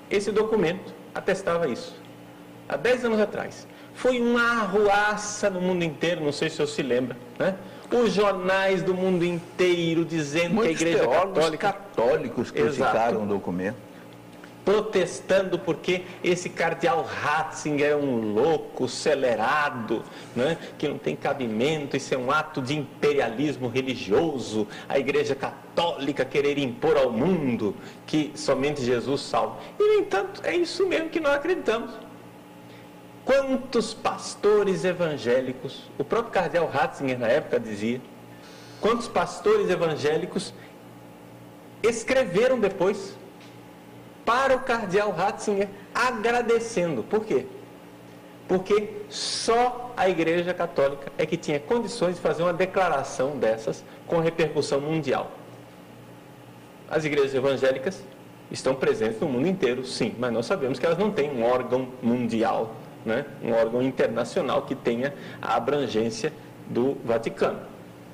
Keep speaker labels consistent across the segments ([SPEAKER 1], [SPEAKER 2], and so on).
[SPEAKER 1] esse documento atestava isso. Há 10 anos atrás. Foi uma arruaça no mundo inteiro, não sei se você se lembra, né? Os jornais do mundo inteiro dizendo que a Igreja
[SPEAKER 2] católicos criticaram o documento,
[SPEAKER 1] protestando porque esse cardeal Ratzinger é um louco, acelerado, né? Que não tem cabimento, isso é um ato de imperialismo religioso, a Igreja Católica querer impor ao mundo que somente Jesus salva. E, no entanto, é isso mesmo que nós acreditamos. Quantos pastores evangélicos, o próprio cardeal Ratzinger na época dizia, quantos pastores evangélicos escreveram depois para o cardeal Ratzinger agradecendo. Por quê? Porque só a Igreja Católica é que tinha condições de fazer uma declaração dessas com repercussão mundial. As igrejas evangélicas estão presentes no mundo inteiro, sim, mas nós sabemos que elas não têm um órgão mundial, né? Um órgão internacional que tenha a abrangência do Vaticano.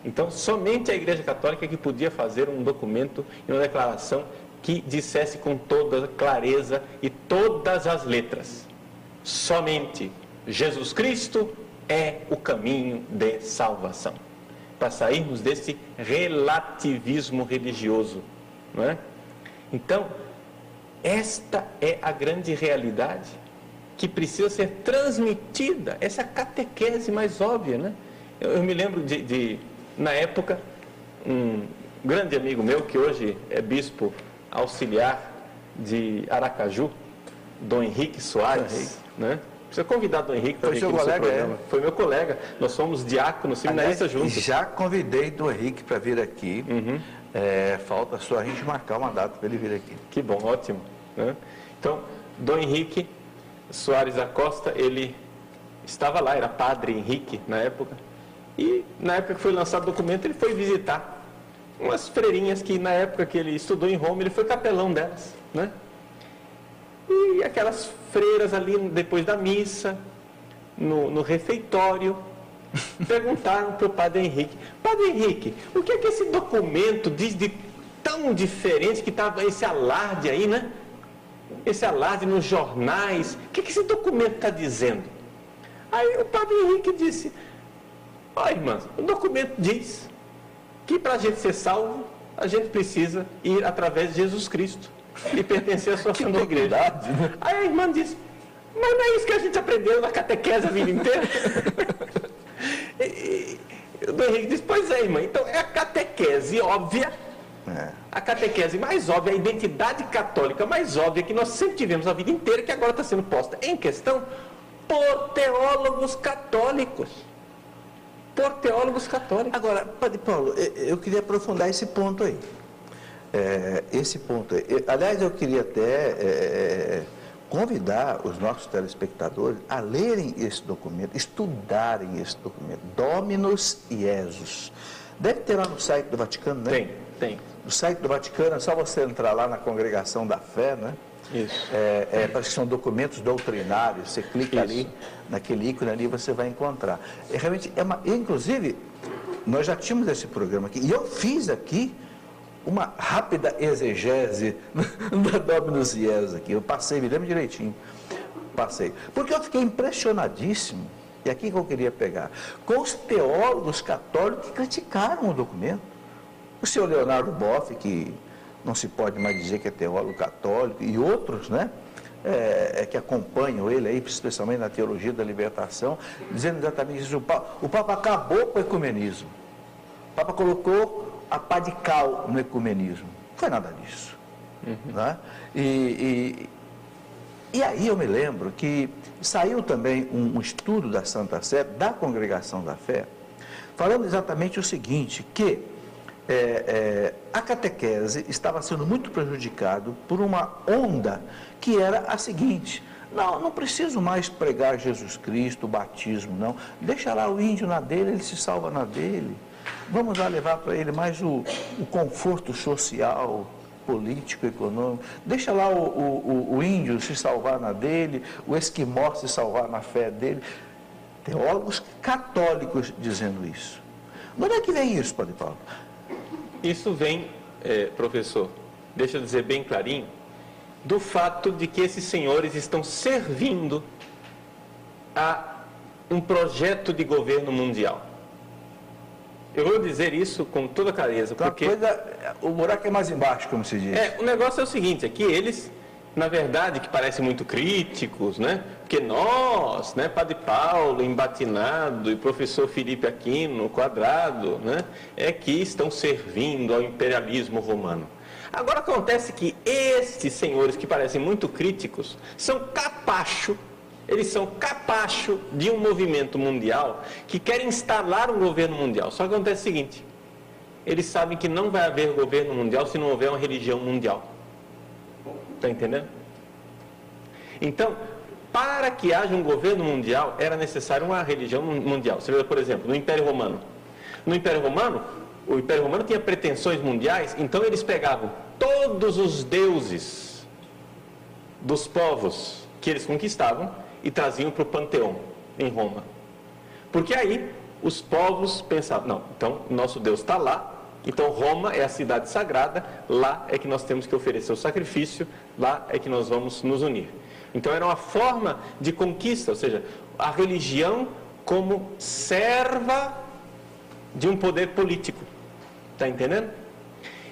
[SPEAKER 1] Então, somente a Igreja Católica que podia fazer um documento e uma declaração que dissesse com toda clareza e todas as letras: somente Jesus Cristo é o caminho de salvação. Para sairmos desse relativismo religioso, não é? Então, esta é a grande realidade que precisa ser transmitida, essa catequese mais óbvia, né? Eu me lembro na época, um grande amigo meu, que hoje é bispo auxiliar de Aracaju, Dom Henrique Soares, né? Precisa convidar Dom Henrique para vir aqui no seu programa. Foi meu colega, nós fomos diáconos, seminaristas juntos.
[SPEAKER 2] Já convidei Dom Henrique para vir aqui, falta só a gente marcar uma data para ele vir aqui.
[SPEAKER 1] Que bom, ótimo, né? Então, Dom Henrique Soares da Costa, ele estava lá, era padre Henrique na época, e na época que foi lançado o documento, ele foi visitar umas freirinhas que na época que ele estudou em Roma, ele foi capelão delas, né? E aquelas freiras ali, depois da missa, no refeitório, perguntaram para o Padre Henrique: Padre Henrique, o que é que esse documento diz de tão diferente, que estava esse alarde aí, né? Esse alarde nos jornais, o que esse documento está dizendo? Aí o Padre Henrique disse: olha, irmãs, o documento diz que para a gente ser salvo, a gente precisa ir através de Jesus Cristo e pertencer à sua santa igreja.
[SPEAKER 2] Né?
[SPEAKER 1] Aí a irmã disse: mas não é isso que a gente aprendeu na catequese a vida inteira? E o Dom Henrique disse: pois é, irmã, então é a catequese óbvia, a catequese mais óbvia, a identidade católica mais óbvia que nós sempre tivemos a vida inteira, que agora está sendo posta em questão por teólogos católicos. Por teólogos católicos.
[SPEAKER 2] Agora, Padre Paulo, eu queria aprofundar esse ponto aí. Aliás, eu queria até convidar os nossos telespectadores a lerem esse documento, estudarem esse documento, Dominus Iesus. Deve ter lá no site do Vaticano, né?
[SPEAKER 1] Tem.
[SPEAKER 2] No site do Vaticano, é só você entrar lá na Congregação da Fé, né?
[SPEAKER 1] Isso.
[SPEAKER 2] Parece que são documentos doutrinários, você clica ali, naquele ícone ali, você vai encontrar. Realmente, inclusive, nós já tínhamos esse programa aqui, e eu fiz aqui uma rápida exegese da Dominus Iesus aqui, eu passei, me lembro direitinho, porque eu fiquei impressionadíssimo, e aqui que eu queria pegar, com os teólogos católicos que criticaram o documento. O senhor Leonardo Boff, que não se pode mais dizer que é teólogo católico, e outros, né, que acompanham ele aí, especialmente na teologia da libertação, dizendo exatamente isso. O Papa acabou com o ecumenismo. O Papa colocou a pá de cal no ecumenismo. Não foi nada disso. Né? E aí eu me lembro que saiu também um estudo da Santa Sé, da Congregação da Fé, falando exatamente o seguinte, que a catequese estava sendo muito prejudicado por uma onda que era a seguinte: não preciso mais pregar Jesus Cristo, o batismo, não. Deixa lá o índio na dele, ele se salva na dele. Vamos lá levar para ele mais o conforto social, político, econômico. Deixa lá o índio se salvar na dele, o esquimó se salvar na fé dele. Teólogos católicos dizendo isso. De onde é que vem isso, Padre Paulo?
[SPEAKER 1] Isso vem, professor, deixa eu dizer bem clarinho, do fato de que esses senhores estão servindo a um projeto de governo mundial. Eu vou dizer isso com toda clareza,
[SPEAKER 2] então,
[SPEAKER 1] porque...
[SPEAKER 2] o buraco é mais embaixo, como se diz.
[SPEAKER 1] O negócio é o seguinte, é que eles, na verdade, que parecem muito críticos, né? Porque nós, né, Padre Paulo, Embatinado, e professor Felipe Aquino, Quadrado, né, é que estão servindo ao imperialismo romano. Agora acontece que estes senhores que parecem muito críticos são capacho, eles são capacho de um movimento mundial que quer instalar um governo mundial. Só que acontece o seguinte, eles sabem que não vai haver governo mundial se não houver uma religião mundial. Está entendendo? Então, para que haja um governo mundial, era necessário uma religião mundial. Você vê, por exemplo, no Império Romano. No Império Romano, o Império Romano tinha pretensões mundiais, então eles pegavam todos os deuses dos povos que eles conquistavam e traziam para o panteão em Roma. Porque aí os povos pensavam, não, então nosso Deus está lá, então Roma é a cidade sagrada, lá é que nós temos que oferecer o sacrifício, lá é que nós vamos nos unir. Então era uma forma de conquista, ou seja, a religião como serva de um poder político. Está entendendo?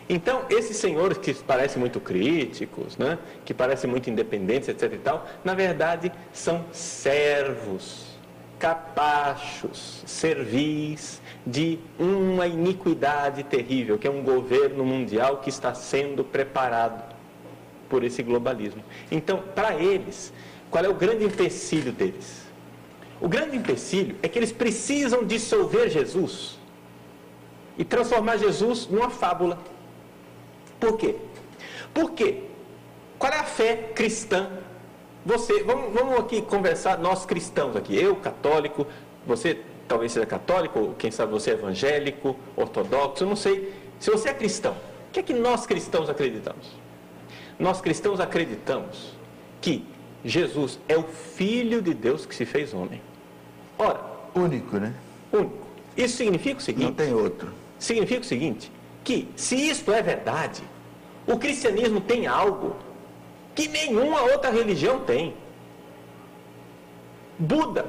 [SPEAKER 1] Então, esses senhores que parecem muito críticos, né, que parecem muito independentes, etc. e tal, na verdade são servos, capachos, servis de uma iniquidade terrível, que é um governo mundial que está sendo preparado por esse globalismo. Então, para eles, qual é o grande empecilho deles? O grande empecilho é que eles precisam dissolver Jesus e transformar Jesus numa fábula. Por quê? Porque, qual é a fé cristã? Vamos aqui conversar, nós cristãos aqui, eu católico, você talvez seja católico, quem sabe você é evangélico, ortodoxo, eu não sei. Se você é cristão, o que é que nós cristãos acreditamos? Nós cristãos acreditamos que Jesus é o Filho de Deus que se fez homem. Ora,
[SPEAKER 2] único, né?
[SPEAKER 1] Único. Isso significa o seguinte...
[SPEAKER 2] Não tem outro.
[SPEAKER 1] Significa o seguinte, que se isto é verdade, o cristianismo tem algo que nenhuma outra religião tem. Buda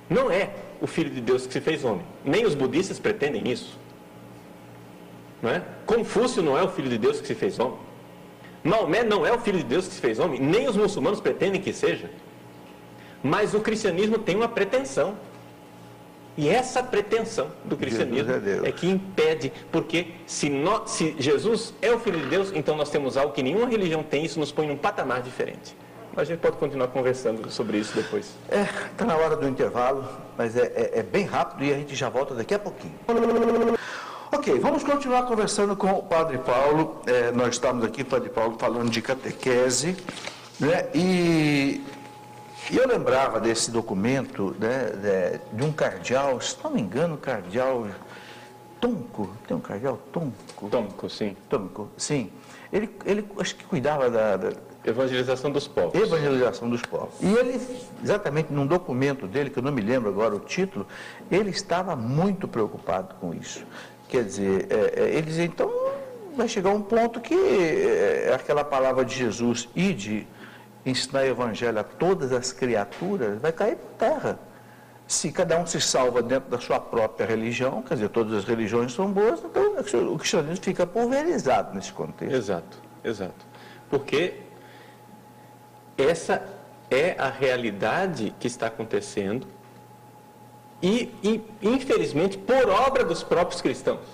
[SPEAKER 1] não é o Filho de Deus que se fez homem. Nem os budistas pretendem isso. Não é? Confúcio não é o Filho de Deus que se fez homem. Maomé não é o Filho de Deus que se fez homem. Nem os muçulmanos pretendem que seja. Mas o cristianismo tem uma pretensão. E essa pretensão do cristianismo é que impede, porque se Jesus é o Filho de Deus, então nós temos algo que nenhuma religião tem, isso nos põe num patamar diferente. Mas a gente pode continuar conversando sobre isso depois.
[SPEAKER 2] Está na hora do intervalo, mas é bem rápido e a gente já volta daqui a pouquinho. Ok, vamos continuar conversando com o Padre Paulo. Nós estamos aqui, Padre Paulo, falando de catequese, né? E eu lembrava desse documento, né, de um cardeal, se não me engano, cardeal Tonco, tem um cardeal Tonco?
[SPEAKER 1] Tonco, sim.
[SPEAKER 2] Tonco, sim. Ele acho que cuidava da
[SPEAKER 1] evangelização dos povos.
[SPEAKER 2] Evangelização dos povos. E ele, exatamente num documento dele, que eu não me lembro agora o título, ele estava muito preocupado com isso. Quer dizer, ele dizia, então vai chegar um ponto que aquela palavra de Jesus, ide, ensinar o evangelho a todas as criaturas, vai cair por terra. Se cada um se salva dentro da sua própria religião, quer dizer, todas as religiões são boas, então o cristianismo fica pulverizado nesse contexto.
[SPEAKER 1] Exato, exato. Porque essa é a realidade que está acontecendo e infelizmente, por obra dos próprios cristãos.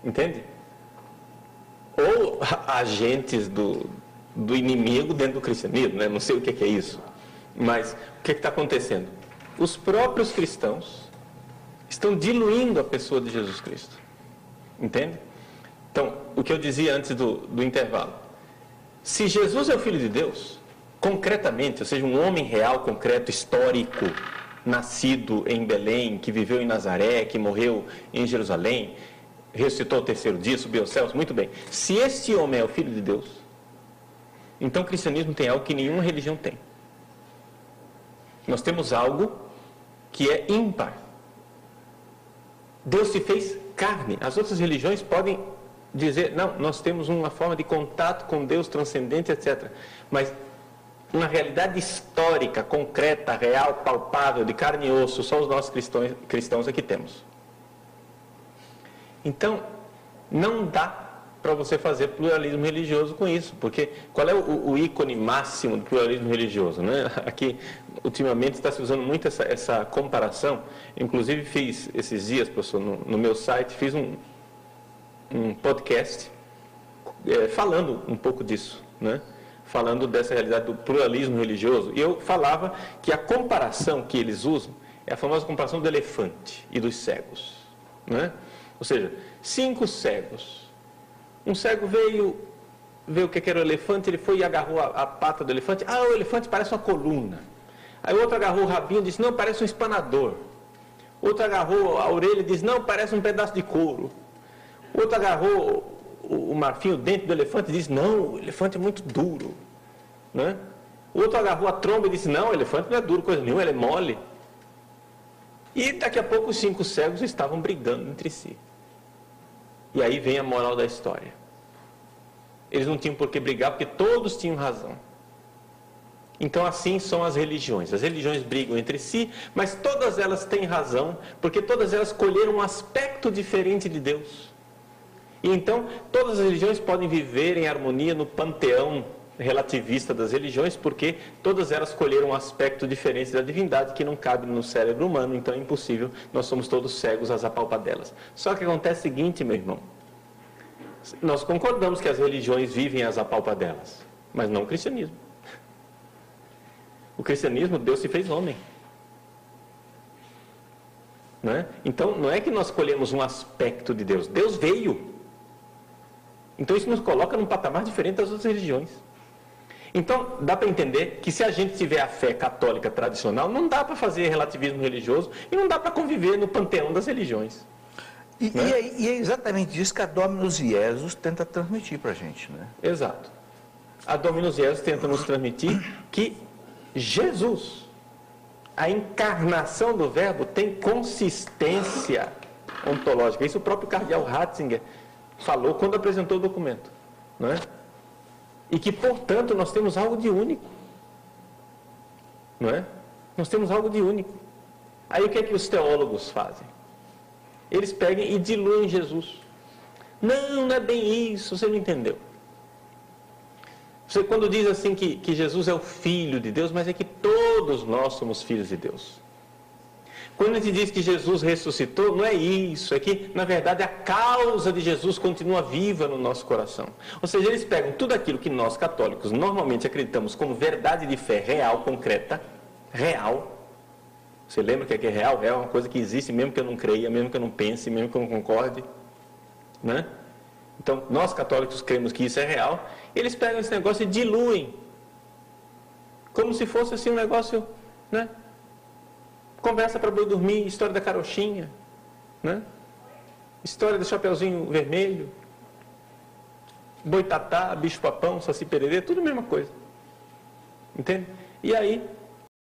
[SPEAKER 1] Entende? Ou agentes do inimigo dentro do cristianismo, né? Não sei o que é isso. Mas o que está acontecendo? Os próprios cristãos estão diluindo a pessoa de Jesus Cristo. Entende? Então, o que eu dizia antes do intervalo. Se Jesus é o Filho de Deus, concretamente, ou seja, um homem real, concreto, histórico, nascido em Belém, que viveu em Nazaré, que morreu em Jerusalém, ressuscitou ao terceiro dia, subiu aos céus, muito bem. Se este homem é o Filho de Deus, então o cristianismo tem algo que nenhuma religião tem. Nós temos algo que é ímpar. Deus se fez carne. As outras religiões podem dizer, não, nós temos uma forma de contato com Deus transcendente, etc. Mas uma realidade histórica, concreta, real, palpável, de carne e osso, só os nossos cristãos é que temos. Então, não dá para você fazer pluralismo religioso com isso, porque qual é o ícone máximo do pluralismo religioso, né? Aqui, ultimamente, está se usando muito essa comparação. Inclusive, fiz esses dias, professor, no meu site, fiz um podcast falando um pouco disso, né? Falando dessa realidade do pluralismo religioso. E eu falava que a comparação que eles usam é a famosa comparação do elefante e dos cegos, né? Ou seja, 5 cegos. Um cego veio ver o que era o elefante, ele foi e agarrou a pata do elefante. Ah, o elefante parece uma coluna. Aí o outro agarrou o rabinho e disse, não, parece um espanador. Outro agarrou a orelha e disse, não, parece um pedaço de couro. O outro agarrou o marfim, o dente do elefante e disse, não, o elefante é muito duro. Né? O outro agarrou a tromba e disse, não, o elefante não é duro, coisa nenhuma, ele é mole. E daqui a pouco os 5 cegos estavam brigando entre si. E aí vem a moral da história. Eles não tinham por que brigar, porque todos tinham razão. Então assim são as religiões. As religiões brigam entre si, mas todas elas têm razão, porque todas elas escolheram um aspecto diferente de Deus. E então todas as religiões podem viver em harmonia no panteão relativista das religiões, porque todas elas escolheram um aspecto diferente da divindade que não cabe no cérebro humano, então é impossível, nós somos todos cegos às apalpadelas. Só que acontece o seguinte, meu irmão, nós concordamos que as religiões vivem às apalpadelas, mas não o cristianismo. O cristianismo, Deus se fez homem. Não é? Então, não é que nós escolhemos um aspecto de Deus, Deus veio. Então isso nos coloca num patamar diferente das outras religiões. Então, dá para entender que se a gente tiver a fé católica tradicional, não dá para fazer relativismo religioso e não dá para conviver no panteão das religiões.
[SPEAKER 2] E é exatamente isso que a Dominus Jesus tenta transmitir para a gente, né?
[SPEAKER 1] Exato. A Dominus Jesus tenta nos transmitir que Jesus, a encarnação do Verbo, tem consistência ontológica. Isso o próprio cardeal Ratzinger falou quando apresentou o documento, não é? E que, portanto, nós temos algo de único. Não é? Nós temos algo de único. Aí o que é que os teólogos fazem? Eles pegam e diluem Jesus. Não, não é bem isso, você não entendeu. Você quando diz assim que Jesus é o Filho de Deus, mas é que todos nós somos filhos de Deus. Quando a gente diz que Jesus ressuscitou, não é isso, é que, na verdade, a causa de Jesus continua viva no nosso coração. Ou seja, eles pegam tudo aquilo que nós, católicos, normalmente acreditamos como verdade de fé real, concreta, real. Você lembra que é real? É uma coisa que existe, mesmo que eu não creia, mesmo que eu não pense, mesmo que eu não concorde. Né? Então, nós, católicos, cremos que isso é real. Eles pegam esse negócio e diluem. Como se fosse assim um negócio, né? Conversa para boi dormir, história da carochinha, né? História do chapeuzinho vermelho, boitatá, bicho papão, saci pererê, tudo a mesma coisa. Entende? E aí